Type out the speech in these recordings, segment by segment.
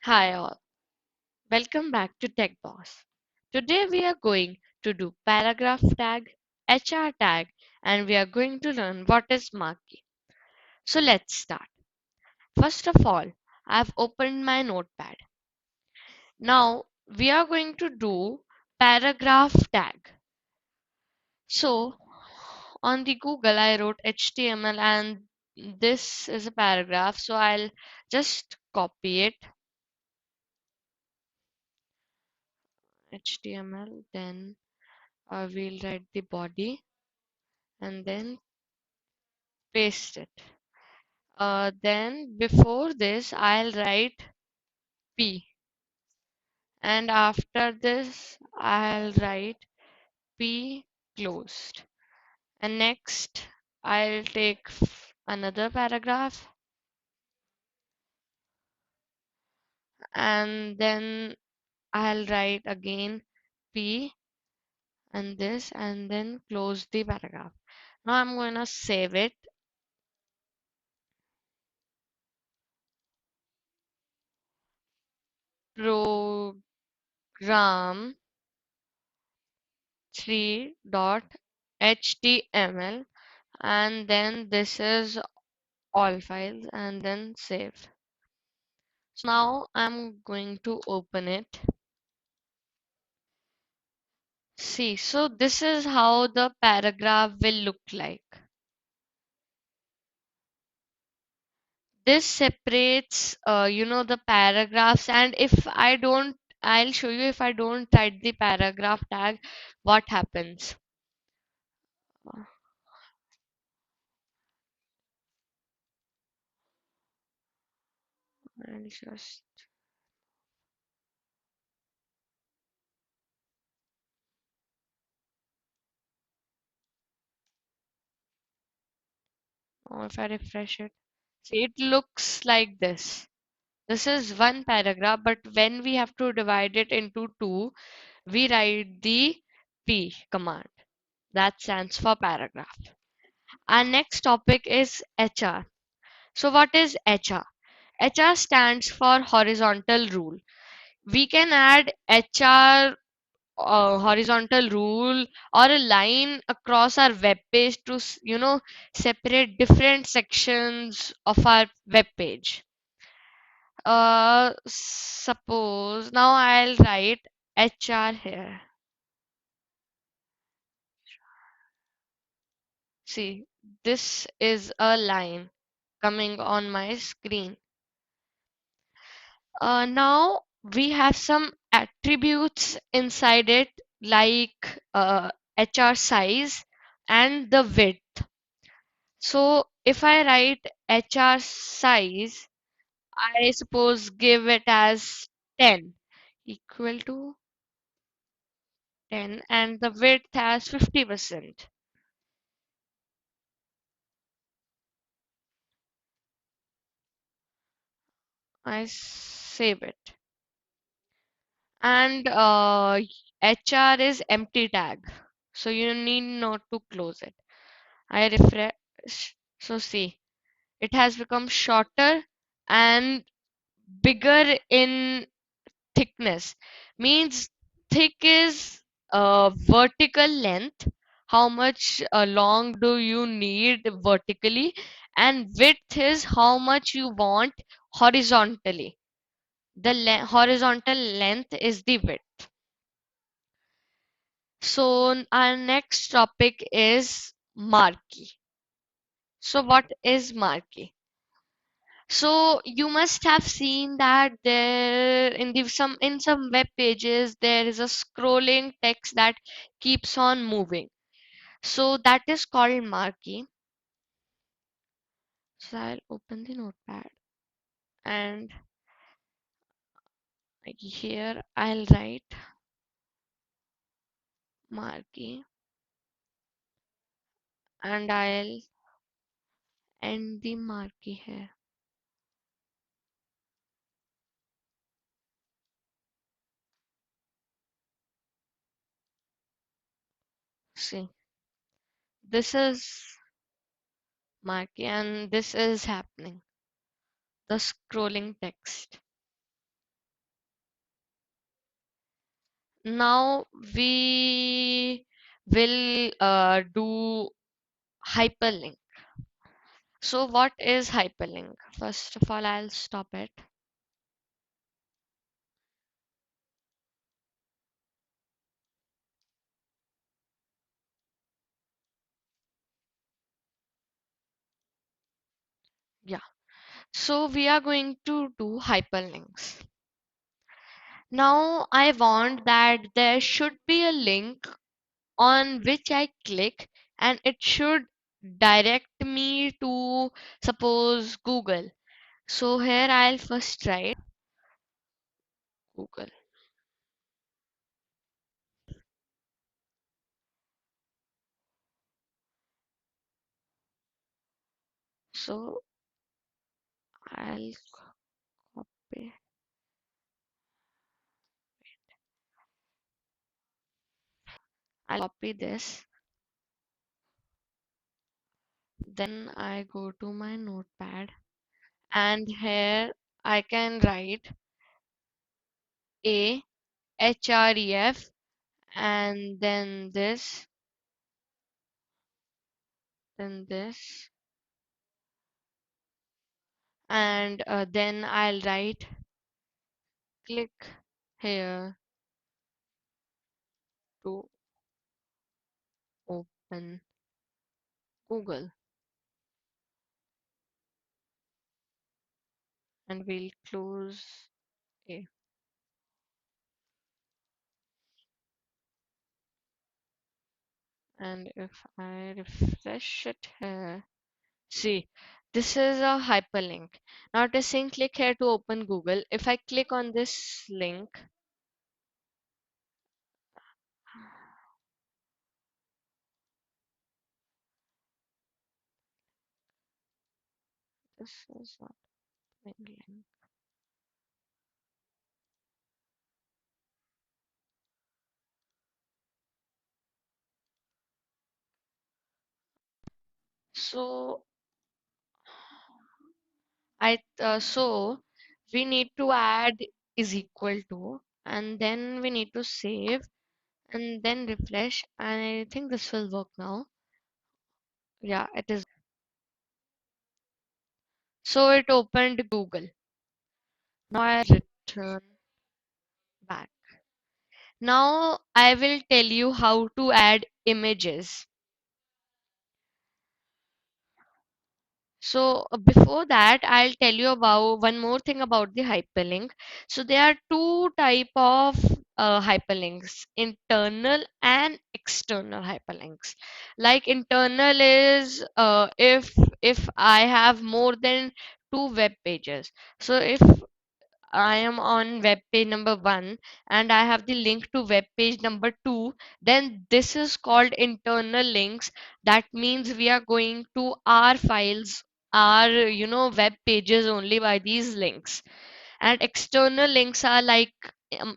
Hi all, welcome back to Tech Boss. Today we are going to do paragraph tag, HR tag, and we are going to learn what is Marquee. So let's start. First of all, I've opened my notepad. Now we are going to do paragraph tag. So on the Google I wrote HTML and this is a paragraph. So I'll just copy it HTML, then we'll write the body and then paste it. Then before this, I'll write P, and after this, I'll write P closed. And next, I'll take another paragraph, and then I'll write again P and this, and then close the paragraph. Now I'm going to save it. Program 3.html, and then this is all files and then save. So now I'm going to open it. See, so this is how the paragraph will look like. This separates, the paragraphs, and if I don't, I'll show you if I don't write the paragraph tag, what happens. I'll just, if I refresh it, see, it looks like this. This is one paragraph, but when we have to divide it into two, we write the P command. That stands for paragraph. Our next topic is HR. So, what is HR? HR stands for horizontal rule. We can add HR horizontal rule or a line across our web page to, separate different sections of our web page. Suppose now I'll write HR here. See, this is a line coming on my screen. Now we have some attributes inside it like HR size and the width. So if I write HR size, I suppose give it as 10 equal to 10 and the width as 50%. I save it. And HR is empty tag. So you need not to close it. I refresh. So see, it has become shorter and bigger in thickness. Means thick is vertical length. How much long do you need vertically? And width is how much you want horizontally. The horizontal length is the width. So our next topic is Marquee. So what is Marquee? So you must have seen that there in some web pages there is a scrolling text that keeps on moving. So that is called Marquee. So I'll open the notepad and here I'll write Marquee and I'll end the Marquee here. See, this is Marquee and this is happening. The scrolling text. Now we will do hyperlink. So what is hyperlink? First of all, I'll stop it. Yeah. So we are going to do hyperlinks. Now I want that there should be a link on which I click and it should direct me to, suppose, Google. So here I'll first write Google. So I'll copy, I'll copy this. Then I go to my notepad and here I can write a href and then this, and then I'll write click here to open Google, and we'll close a. And if I refresh it here, see, this is a hyperlink. Now it is saying click here to open Google. If I click on this link, this is not my link. So so we need to add is equal to, and then we need to save and then refresh. And I think this will work now. Yeah, it is. So it opened Google. Now I return back. Now I will tell you how to add images. So before that, I'll tell you about one more thing about the hyperlink. So there are two type of hyperlinks: internal and external hyperlinks. Like internal is if I have more than two web pages. So if I am on web page number one and I have the link to web page number two, then this is called internal links. That means we are going to our files, our web pages only by these links. And external links are like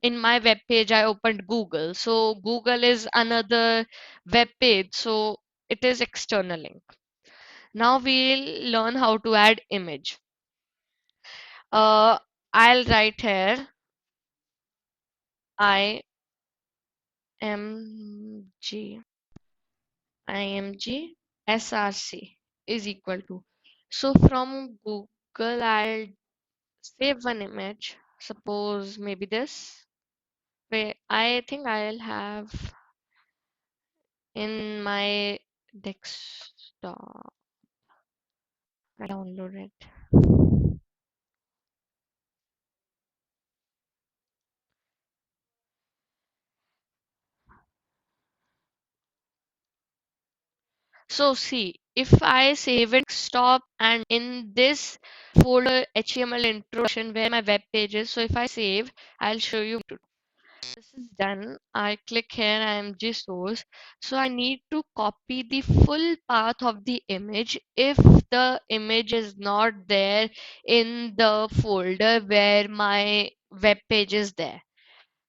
in my web page I opened Google. So Google is another web page. So it is external link. Now we'll learn how to add image. Uh, I'll write here I img img src is equal to. So from Google, I'll save one image. Suppose maybe this. Wait, I think I'll have in my desktop. I download it. So see, if I save it desktop and in this folder HTML introduction where my web page is, so if I save, I'll show you. This is done. I click here IMG source. So I need to copy the full path of the image if the image is not there in the folder where my web page is there.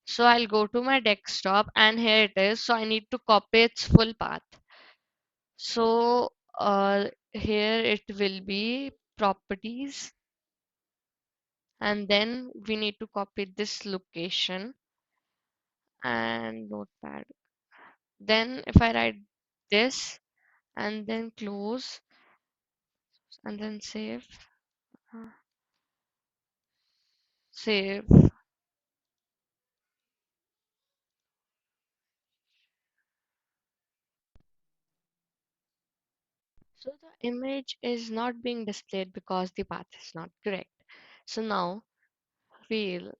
So I'll go to my desktop and here it is. So I need to copy its full path. So here it will be properties, and then we need to copy this location and notepad. Then if I write this and then close and then uh, save. So the image is not being displayed because the path is not correct. So now we'll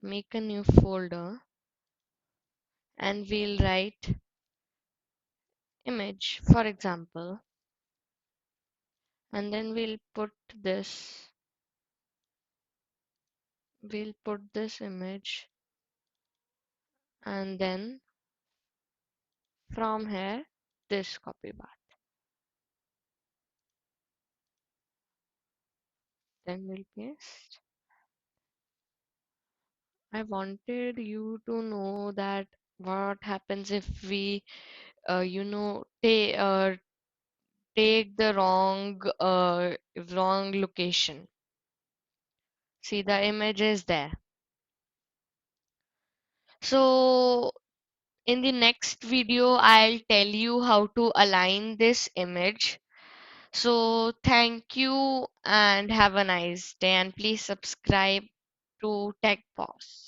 make a new folder and we'll write image, for example, and then we'll put this image, and then from here this copy path. Then we'll paste. I wanted you to know that what happens if we, take the wrong location. See, the image is there. So in the next video, I'll tell you how to align this image. So thank you and have a nice day, and please subscribe to Tech Boss.